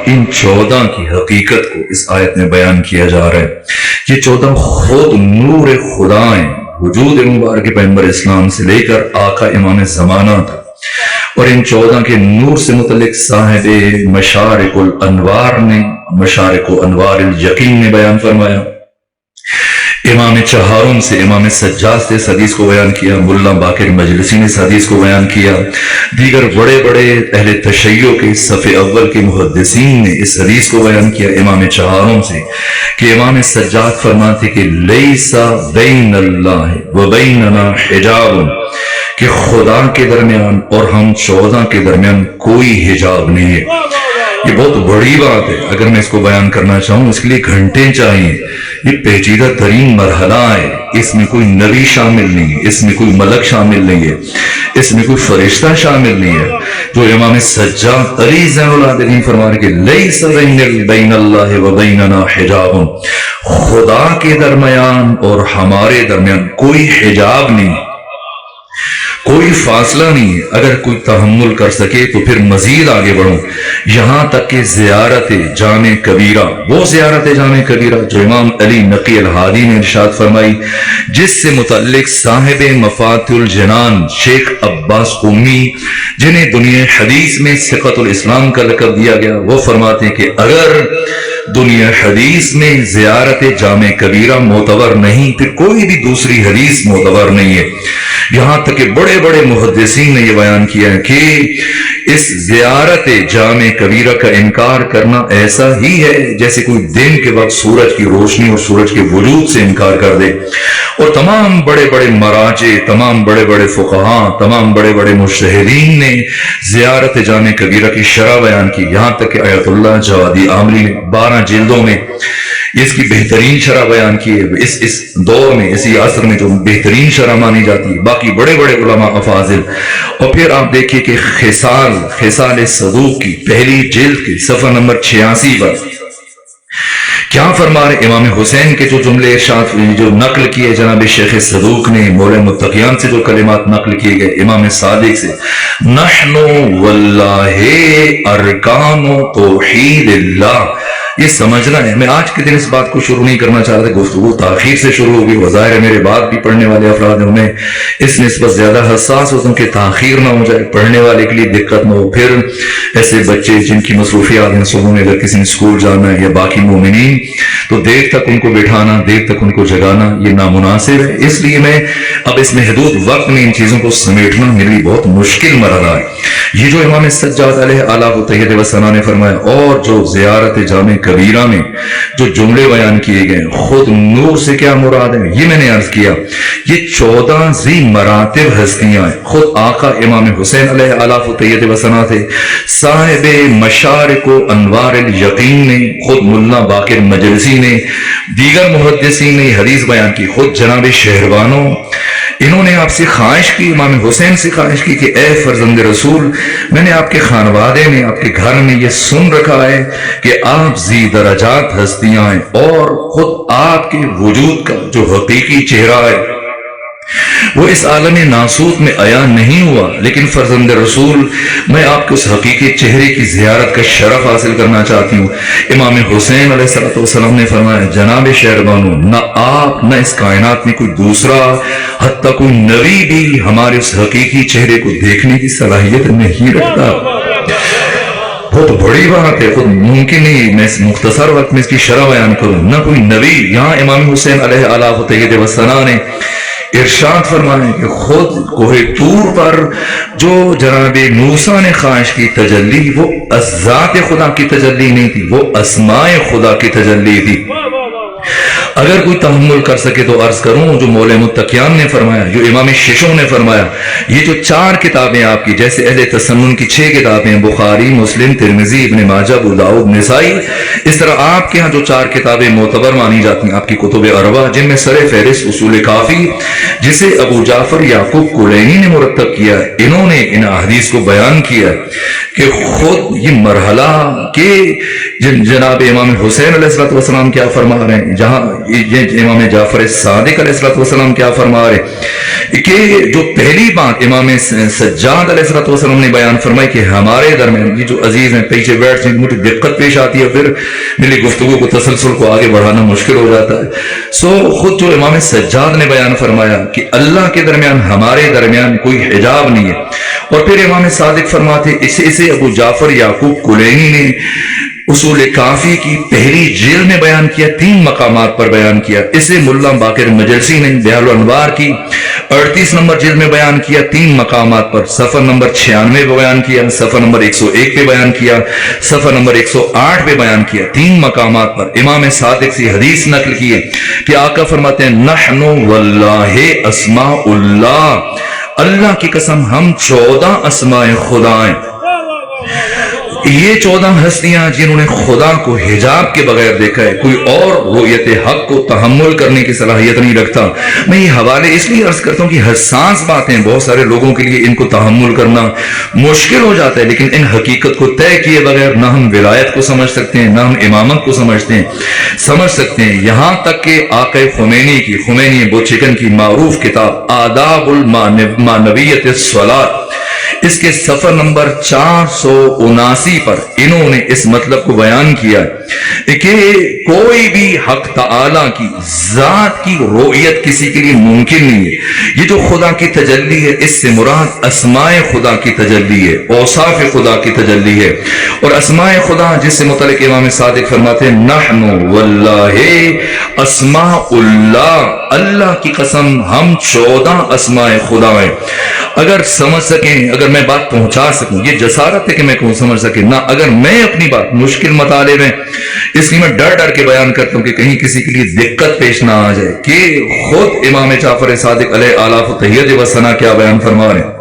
ان 14 کی حقیقت کو اس آیت میں بیان کیا جا رہا ہے۔ یہ 14 خود نور خدا ہیں، وجود مبارک پیغمبر اسلام سے لے کر آقا امام زمانہ تک، اور ان 14 کے نور سے متعلق صاحب مشارق الانوار نے، مشارق و انوار الیقین نے بیان فرمایا۔ امام چہارم سے، امام سجاد سے اس حدیث کو بیان کیا، ملا باقر مجلسی نے اس حدیث کو بیان کیا، دیگر بڑے بڑے اہل تشیع کے صف اول کے محدثین نے اس حدیث کو بیان کیا امام چہارم سے، کہ امام سجاد فرماتے کہ لیسا بین اللہ و بیننا حجاب، کہ خدا کے درمیان اور ہم 14 کے درمیان کوئی حجاب نہیں ہے۔ یہ بہت بڑی بات ہے، اگر میں اس کو بیان کرنا چاہوں اس کے لیے گھنٹے چاہیے۔ یہ پیچیدہ ترین مرحلہ ہے، اس میں کوئی نبی شامل نہیں ہے، اس میں کوئی ملک شامل نہیں ہے، اس میں کوئی فرشتہ شامل نہیں ہے۔ جو امام سجاد علی زین العابدین فرما رہے کہ لیس بین اللہ و بیننا حجاب، خدا کے درمیان اور ہمارے درمیان کوئی حجاب نہیں، کوئی فاصلہ نہیں ہے۔ اگر کوئی تحمل کر سکے تو پھر مزید آگے بڑھوں، یہاں تک کہ زیارت جامع کبیرہ، وہ زیارت جامع کبیرہ جو امام علی نقی الہادی نے ارشاد فرمائی، جس سے متعلق صاحب مفاتح الجنان شیخ عباس قمی، جنہیں دنیا حدیث میں ثقۃ الاسلام کا لقب دیا گیا، وہ فرماتے ہیں کہ اگر دنیا حدیث میں زیارت جامع کبیرہ معتبر نہیں، پھر کوئی بھی دوسری حدیث معتبر نہیں ہے۔ یہاں تک کہ بڑے بڑے محدثین نے یہ بیان کیا ہے کہ اس زیارت جامع کبیرہ کا انکار کرنا ایسا ہی ہے جیسے کوئی دن کے وقت سورج کی روشنی اور سورج کے وجود سے انکار کر دے۔ اور تمام بڑے بڑے مراجع، تمام بڑے بڑے فقہاء، تمام بڑے بڑے مجتہدین نے زیارت جامع کبیرہ کی شرح بیان کی، یہاں تک کہ آیت اللہ جوادی عامری نے 12 جلدوں میں اس کی بہترین شرح بیان کی ہے، اس دور میں، اسی عصر میں جو بہترین شرح مانی جاتی ہے، باقی بڑے بڑے علماء افاضل۔ اور پھر آپ دیکھیے کہ خصال صدوق کی پہلی جلد کی صفحہ نمبر 86 پر کیا فرما رہے امام حسین کے جو جملے ارشاد جو نقل کیے جناب شیخ صدوق نے، مولا متقیان سے جو کلمات نقل کیے گئے امام صادق سے، نحن واللہ ارکان توحید اللہ، یہ سمجھنا ہے۔ میں آج کے دن اس بات کو شروع نہیں کرنا چاہ رہا تھا، گفتگو تاخیر سے شروع ہوگی، وظاہر ہے میرے بعد بھی پڑھنے والے افراد ہیں، میں اس نسبت زیادہ حساس ہوتا ہوں کہ تاخیر نہ ہو جائے، پڑھنے والے کے لیے دقت نہ ہو۔ پھر ایسے بچے جن کی مصروفیات ہیں، صبح میں اگر کسی نے اسکول جانا ہے یا باقی مومنین، تو دیر تک ان کو بٹھانا، دیر تک ان کو جگانا یہ نامناسب ہے۔ اس لیے میں اب اس میں حدود وقت میں ان چیزوں کو سمیٹنا میرے لیے بہت مشکل مرحلہ ہے۔ یہ جو امام سجاد علیہ آلہ و تحید و ثنا نے فرمایا، اور جو زیارت جامع کبیرہ میں جو جملے بیان کیے گئے، خود نور سے کیا مراد ہے، یہ میں نے عرض کیا، یہ 14 ذی مراتب ہستیاں ہیں۔ خود آقا امام حسین علیہ آلہ و تحید و ثنا تھے، صاحب مشارق و انوار الیقین نے، خود ملا باقر مجلسی نے، دیگر محدثین نے حدیث بیان کی، خود جناب شہربانو انہوں نے آپ سے خواہش کی، امام حسین سے خواہش کی کہ اے فرزند رسول، میں نے آپ کے خانوادے میں، آپ کے گھر میں یہ سن رکھا ہے کہ آپ ذی درجات ہستیاں ہیں، اور خود آپ کے وجود کا جو حقیقی چہرہ ہے وہ اس عالم ناسوت میں عیاں نہیں ہوا، لیکن فرزند رسول میں آپ کے اس حقیقی چہرے کی زیارت کا شرف حاصل کرنا چاہتی ہوں۔ امام حسین علیہ السلام نے فرمایا، جناب شہربانو، نہ آپ نہ اس کائنات میں کوئی دوسرا، حتیٰ کوئی نبی بھی ہمارے اس حقیقی چہرے کو دیکھنے کی صلاحیت نہیں رکھتا۔ بہت بڑی بات ہے، خود ممکن نہیں میں اس مختصر وقت میں اس کی شرح بیان کروں، نہ کوئی نبی۔ یہاں امام حسین علیہ آلہ و تحید و ثنا نے ارشاد فرمانے کہ خود کوہ طور پر جو جناب موسیٰ نے خواہش کی تجلی، وہ ذات خدا کی تجلی نہیں تھی، وہ اسماء خدا کی تجلی تھی۔ اگر کوئی تحمل کر سکے تو عرض کروں جو مولا متقیان نے فرمایا، جو امام ششم نے فرمایا، یہ جو 4 کتابیں آپ کی، جیسے اہل تسنن کی 6 کتابیں، بخاری، مسلم، ترمذی، ابن ماجہ، ابو داؤد، نسائی، اس طرح آپ کے ہاں جو 4 کتابیں معتبر مانی جاتی ہیں، آپ کی کتب اربع، جن میں سر فہرست اصول کافی، جسے ابو جعفر یعقوب کلینی نے مرتب کیا ہے، انہوں نے ان احادیث کو بیان کیا کہ خود یہ مرحلہ کہ جناب امام حسین علیہ السلام کیا فرما رہے ہیں، جہاں امام جعفر صادق علیہ السلام کیا فرما رہے کہ جو پہلی بات امام سجاد علیہ السلام نے بیان فرمائی کہ ہمارے درمیان، یہ جو عزیز ہیں پیچھے بیٹھتے ہیں مجھے دقت پیش آتی ہے، پھر میری گفتگو کو تسلسل کو آگے بڑھانا مشکل ہو جاتا ہے، خود جو امام سجاد نے بیان فرمایا کہ اللہ کے درمیان ہمارے درمیان کوئی حجاب نہیں ہے، اور پھر امام صادق فرماتے اسے ابو جعفر یعقوب کلینی نے اصول کافی کی پہلی جلد میں بیان کیا، 3 مقامات پر بیان کیا، اسے ملا باقر مجلسی نے بیان الانوار کی 38 نمبر جلد میں بیان کیا 3 مقامات پر، صفحہ نمبر 96 پہ بیان کیا، صفحہ نمبر 101 پہ بیان کیا، صفحہ نمبر 108 پہ بیان کیا، 3 مقامات پر امام صادق سے حدیث نقل کی ہے کہ آقا فرماتے ہیں نحن واللہ اسماء اللہ، اللہ کی قسم ہم 14 اسماء خدا ہیں، یہ 14 ہستیاں جنہوں نے خدا کو حجاب کے بغیر دیکھا ہے، کوئی اور رؤیت حق کو تحمل کرنے کی صلاحیت نہیں رکھتا۔ میں یہ حوالے اس لیے عرض کرتا ہوں کہ حساس باتیں بہت سارے لوگوں کے لیے ان کو تحمل کرنا مشکل ہو جاتا ہے، لیکن ان حقیقت کو طے کیے بغیر نہ ہم ولایت کو سمجھ سکتے ہیں، نہ ہم امامت کو سمجھ سکتے ہیں، یہاں تک کہ آقا خمینی بوچکن کی معروف کتاب آداب المعنویت الصلاۃ، اس کے صفحہ نمبر 479 پر انہوں نے اس مطلب کو بیان کیا کہ کوئی بھی حق تعالی کی ذات کی رؤیت کسی کے لیے ممکن نہیں ہے۔ یہ جو خدا کی تجلی ہے اس سے مراد اسماء خدا کی تجلی ہے، اوصاف خدا کی تجلی ہے، اور اسماء خدا جس سے متعلق امام صادق فرماتے ہیں نحن واللہ اسماء اللہ، اللہ کی قسم ہم 14 اسماء خدا ہیں۔ اگر سمجھ سکیں، اگر میں بات پہنچا سکوں، یہ جسارت ہے کہ میں کون سمجھ سکے نہ، اگر میں اپنی بات مشکل مطالب میں، اس لیے میں ڈر کے بیان کرتا ہوں کہ کہیں کسی کے لیے دقت پیش نہ آ جائے، کہ خود امام جعفر صادق علیہ آلاف و تحیت و ثنا کیا بیان فرما رہے ہیں،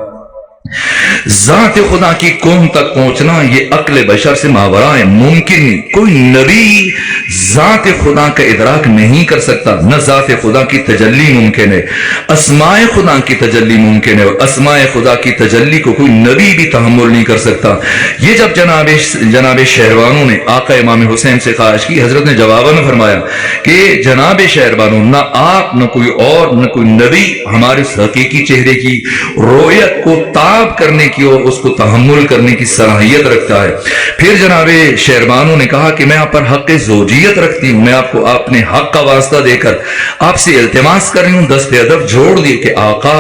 ذات خدا کی کون تک پہنچنا یہ عقل بشر سے ماورا ہے، ممکن نہیں، کوئی نبی ذات خدا کا ادراک نہیں کر سکتا، نہ ذات خدا کی تجلی ممکن ہے، اسماء خدا کی تجلی ممکن ہے، اور اسماء خدا کی تجلی کو کوئی نبی بھی تحمل نہیں کر سکتا۔ یہ جب جناب شہروانوں نے آقا امام حسین سے خواہش کی، حضرت نے جواباً میں فرمایا کہ جناب شہروانوں، نہ آپ نہ کوئی اور نہ کوئی نبی ہمارے حقیقی چہرے کی رؤیت کو تاب کرنے کی اور اس کو تحمل کرنے کی صلاحیت رکھتا ہے۔ پھر جناب شہربانو نے کہا کہ میں آپ پر حق زوجیت رکھتی ہوں، میں آپ کو اپنے حق کا واسطہ دے کر آپ سے التماس کر رہی ہوں، دست ادب جوڑ دیے کہ آقا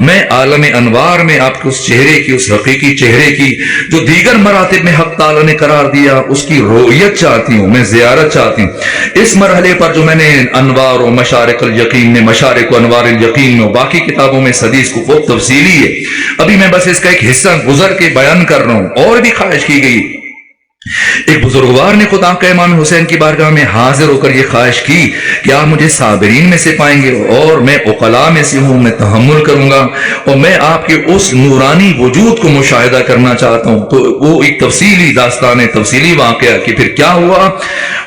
میں عالم انوار میں آپ کے اس چہرے کی، اس حقیقی چہرے کی جو دیگر مراتب میں حق تعالی نے قرار دیا، اس کی رؤیت چاہتی ہوں، میں زیارت چاہتی ہوں۔ اس مرحلے پر جو میں نے انوار و مشارق الیقین میں، مشارق و انوار الیقین میں، باقی کتابوں میں اس حدیث کو بہت تفصیلی ہے، ابھی میں بس اس کا ایک حصہ گزر کے بیان کر رہا ہوں۔ اور بھی خواہش کی گئی، ایک بزرگوار نے خدا کا امام حسین کی بارگاہ میں حاضر ہو کر یہ خواہش کی کہ آپ مجھے صابرین میں سے پائیں گے اور میں عقلاء میں سے ہوں، میں تحمل کروں گا اور میں آپ کے اس نورانی وجود کو مشاہدہ کرنا چاہتا ہوں۔ تو وہ ایک تفصیلی داستان ہے، تفصیلی واقعہ کہ پھر کیا ہوا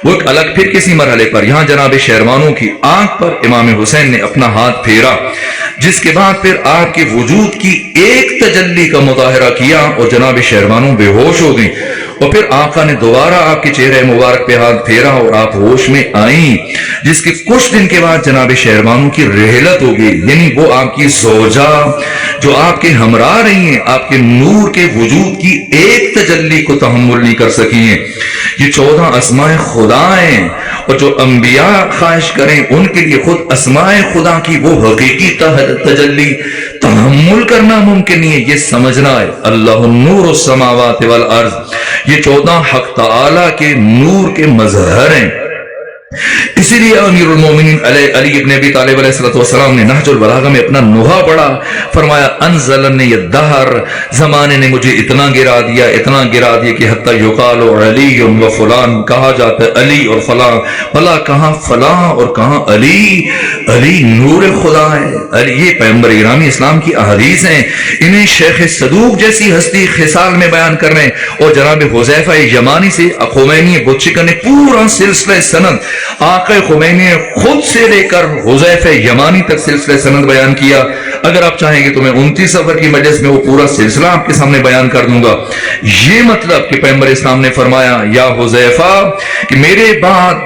وہ ایک الگ پھر کسی مرحلے پر۔ یہاں جناب شہروانوں کی آنکھ پر امام حسین نے اپنا ہاتھ پھیرا، جس کے بعد پھر آپ کے وجود کی ایک تجلی کا مظاہرہ کیا اور جناب شہروانوں بے ہوش ہو گئی، اور پھر آقا نے دوبارہ آپ کے چہرے مبارک پہ ہاتھ پھیرا اور آپ ہوش میں آئیں، جس کے کچھ دن کے بعد جناب شہروانوں کی رحلت ہو گئی، یعنی وہ آپ کی زوجہ جو آپ کے ہمراہ رہی ہیں، آپ کے نور کے وجود کی ایک تجلی کو تحمل نہیں کر سکی ہیں۔ یہ 14 اسماء خدا ہیں، اور جو انبیاء خواہش کریں ان کے لیے خود اسماء خدا کی وہ حقیقی تجلی تحمل کرنا ممکن نہیں ہے، یہ سمجھنا ہے۔ اللہ نور السماوات والارض، یہ 14 حق تعالی کے نور کے مظہر ہیں۔ اسی لیے امیر المومنین علی ابن ابی طالب علیہ السلام نے نہج البلاغہ میں اپنا نوحہ پڑھا، فرمایا انزلنی الدہر، زمانے نے مجھے اتنا گرا دیا کہ حتی یقال علی و فلان، کہا جاتا ہے علی اور فلاں، بھلا کہاں فلاں اور کہاں علی؟ علی نور خدا ہے، علی یہ پیغمبر گرامی اسلام کی احادیث ہیں، انہیں شیخ صدوق جیسی ہستی خصال میں بیان کر رہے ہیں، اور جناب حذیفہ یمانی سے خمینی بچکن نے پورا سلسلہ سند آقا خمینی نے خود سے لے کر حذیفہ یمانی تک سلسلہ سند بیان کیا۔ اگر آپ چاہیں گے تو میں 29 سفر کی مجلس میں وہ پورا سلسلہ آپ کے سامنے بیان کر دوں گا۔ یہ مطلب کہ پیغمبر اسلام نے فرمایا یا حذیفہ کہ میرے بعد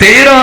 13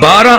12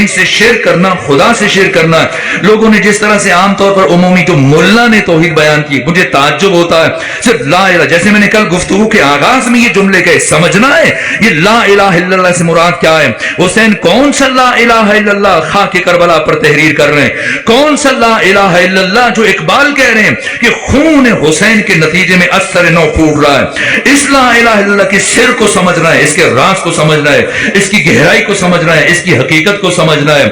دین سے شرک کرنا، خدا سے شرک کرنا. لوگوں نے جس طرح سے عام طور پر عمومی جو ملا نے توحید بیان کی، مجھے تعجب ہوتا ہے. صرف لا الہ، جیسے میں نے کل گفتگو کے آغاز میں یہ جملے کہے، سمجھنا ہے یہ لا الہ الا اللہ سے مراد کیا ہے. حسین کون سا لا الہ الا اللہ خاک کربلا پر تحریر کر رہے ہیں؟ کون سا لا الہ الا اللہ جو اقبال کہہ رہے ہیں کہ خون حسین کے نتیجے میں اثر نو پھوٹ رہا ہے؟ اس لا الہ الا اللہ کے سر کو سمجھنا ہے، اس کے راز کو سمجھنا ہے، اس کی گہرائی کو سمجھنا ہے، اس کی حقیقت کو سمجھنا ہے.